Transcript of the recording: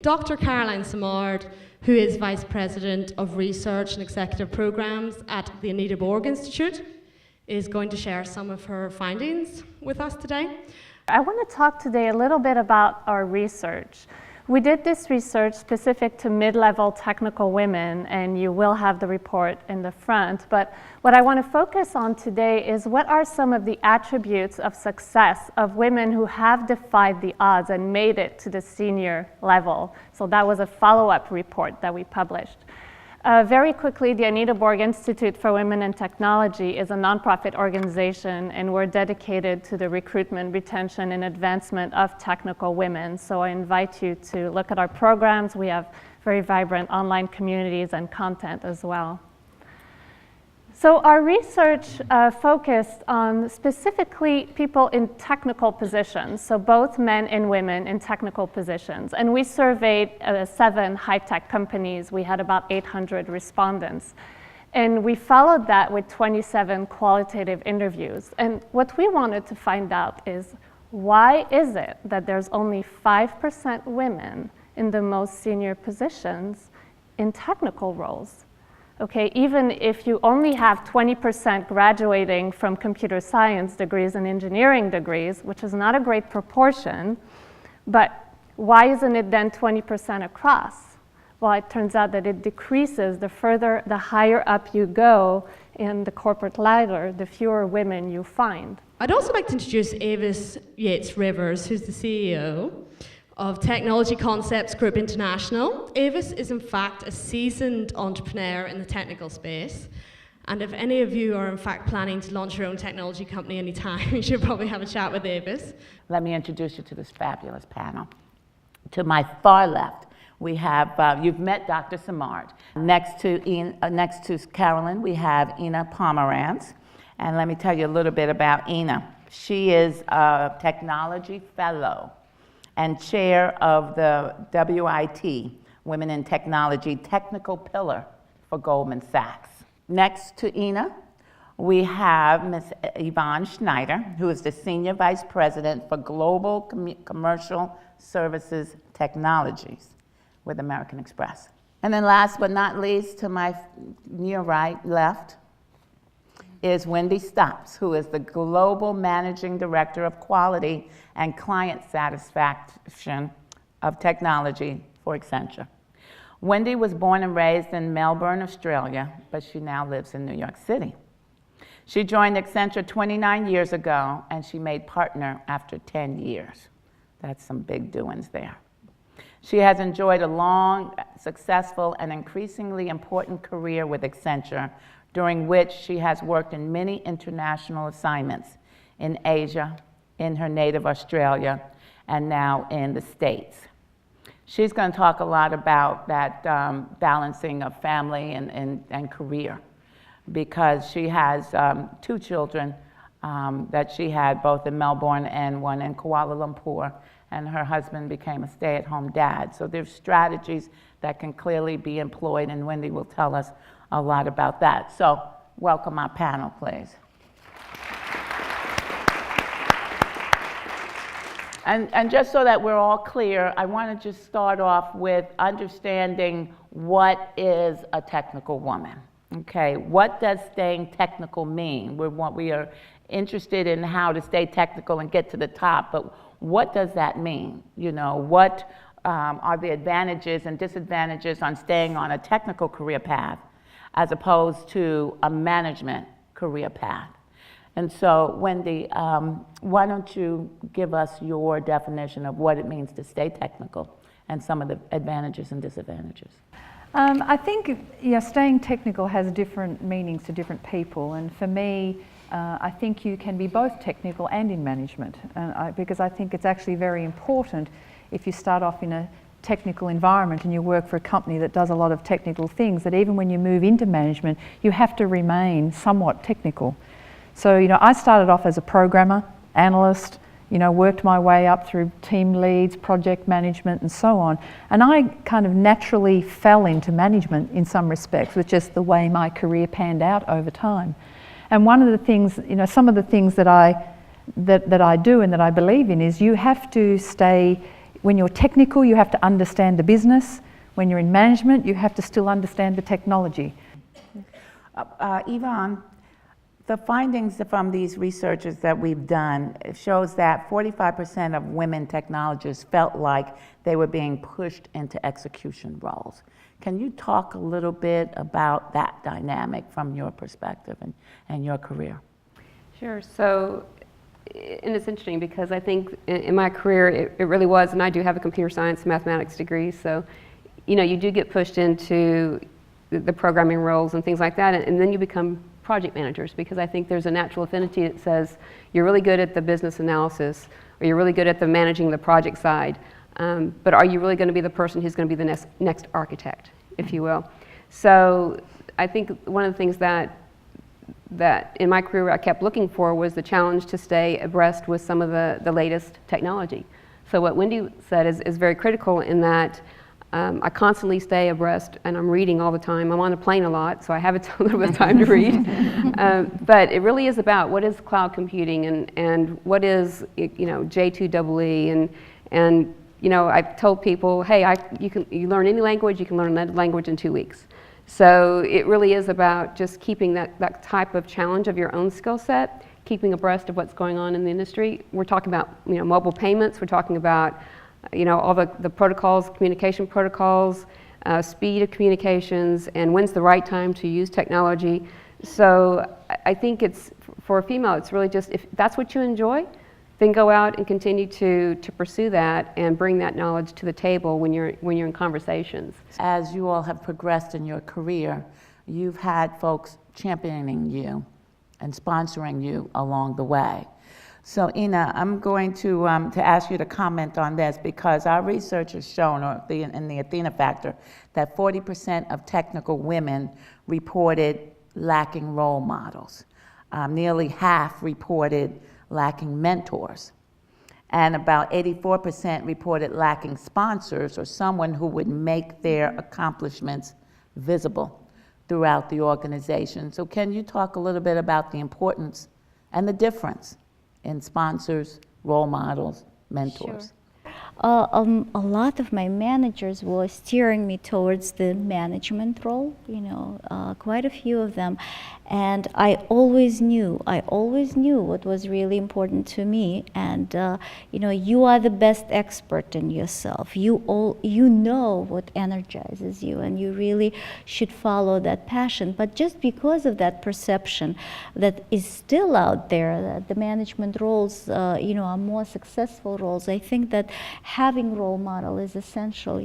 Dr. Caroline Simard, who is Vice President of Research and Executive Programs at the Anita Borg Institute, is going to share some of her findings with us today. I want to talk today a little bit about our research. We did this research specific to mid-level technical women, and you will have the report in the front. But what I want to focus on today is what are some of the attributes of success of women who have defied the odds and made it to the senior level. So that was a follow-up report that we published. Very quickly, the Anita Borg Institute for Women in Technology is a nonprofit organization, and we're dedicated to the recruitment, retention, and advancement of technical women. So I invite you to look at our programs. We have very vibrant online communities and content as well. So our research focused on specifically people in technical positions, so both men and women in technical positions. And we surveyed 7 high-tech companies. We had about 800 respondents. And we followed that with 27 qualitative interviews. And what we wanted to find out is, why is it that there's only 5% women in the most senior positions in technical roles? Okay, even if you only have 20% graduating from computer science degrees and engineering degrees, which is not a great proportion, but why isn't it then 20% across? Well, it turns out that it decreases the higher up you go in the corporate ladder, the fewer women you find. I'd also like to introduce Avis Yates-Rivers, who's the CEO of Technology Concepts Group International. Avis is in fact a seasoned entrepreneur in the technical space. And if any of you are in fact planning to launch your own technology company anytime, you should probably have a chat with Avis. Let me introduce you to this fabulous panel. To my far left, we have, you've met Dr. Simard. Next to Caroline, we have Ina Pomerantz. And let me tell you a little bit about Ina. She is a technology fellow and chair of the WIT, Women in Technology Technical Pillar for Goldman Sachs. Next to Ina, we have Ms. Yvonne Schneider, who is the Senior Vice President for Global Commercial Services Technologies with American Express. And then last but not least, to my near right, left, is Wendy Stops, who is the Global Managing Director of Quality and Client Satisfaction of Technology for Accenture. Wendy was born and raised in Melbourne, Australia, but she now lives in New York City. She joined Accenture 29 years ago, and she made partner after 10 years. That's some big doings there. She has enjoyed a long, successful, and increasingly important career with Accenture, during which she has worked in many international assignments in Asia, in her native Australia, and now in the States. She's going to talk a lot about that balancing of family and career, because she has 2 children that she had, both in Melbourne and one in Kuala Lumpur, and her husband became a stay-at-home dad. So there's strategies that can clearly be employed, and Wendy will tell us a lot about that. So welcome our panel, please. And just so that we're all clear, I want to just start off with understanding what is a technical woman. Okay, what does staying technical mean? We are interested in how to stay technical and get to the top, but what does that mean? You know, what are the advantages and disadvantages on staying on a technical career path as opposed to a management career path? And so, Wendy, why don't you give us your definition of what it means to stay technical and some of the advantages and disadvantages? I think staying technical has different meanings to different people, and for me, I think you can be both technical and in management, because I think it's actually very important if you start off in a technical environment and you work for a company that does a lot of technical things, that even when you move into management, you have to remain somewhat technical. So, I started off as a programmer, analyst, worked my way up through team leads, project management, and so on. And I kind of naturally fell into management in some respects, with just the way my career panned out over time. And one of the things, some of the things that I do and that I believe in is you have to stay when you're technical, you have to understand the business. When you're in management, you have to still understand the technology. Yvonne, the findings from these researches that we've done shows that 45% of women technologists felt like they were being pushed into execution roles. Can you talk a little bit about that dynamic from your perspective and your career? Sure. So, and it's interesting because I think in my career it really was, and I do have a computer science and mathematics degree, so you do get pushed into the programming roles and things like that, and then you become project managers, because I think there's a natural affinity that says you're really good at the business analysis, or you're really good at the managing the project side, but are you really going to be the person who's going to be the next architect, if you will? So I think one of the things that in my career I kept looking for was the challenge to stay abreast with some of the latest technology. So what Wendy said is very critical in that I constantly stay abreast, and I'm reading all the time. I'm on a plane a lot, so I have a little bit of time to read. But it really is about what is cloud computing and what is J2EE, and I've told people, hey, you learn any language, you can learn that language in 2 weeks. So it really is about just keeping that type of challenge of your own skill set, keeping abreast of what's going on in the industry. We're talking about mobile payments. We're talking about all the protocols, communication protocols, speed of communications, and when's the right time to use technology. So I think for a female, it's really just, if that's what you enjoy, then go out and continue to pursue that and bring that knowledge to the table when you're in conversations. As you all have progressed in your career, you've had folks championing you and sponsoring you along the way. So Ina, I'm going to ask you to comment on this, because our research has shown, in the Athena Factor, that 40% of technical women reported lacking role models. Nearly half reported lacking mentors. And about 84% reported lacking sponsors, or someone who would make their accomplishments visible throughout the organization. So can you talk a little bit about the importance and the difference in sponsors, role models, mentors? Sure. A lot of my managers were steering me towards the management role, quite a few of them. And I always knew what was really important to me. And, you are the best expert in yourself. You know what energizes you, and you really should follow that passion. But just because of that perception that is still out there, that the management roles, are more successful roles, I think that having role model is essential.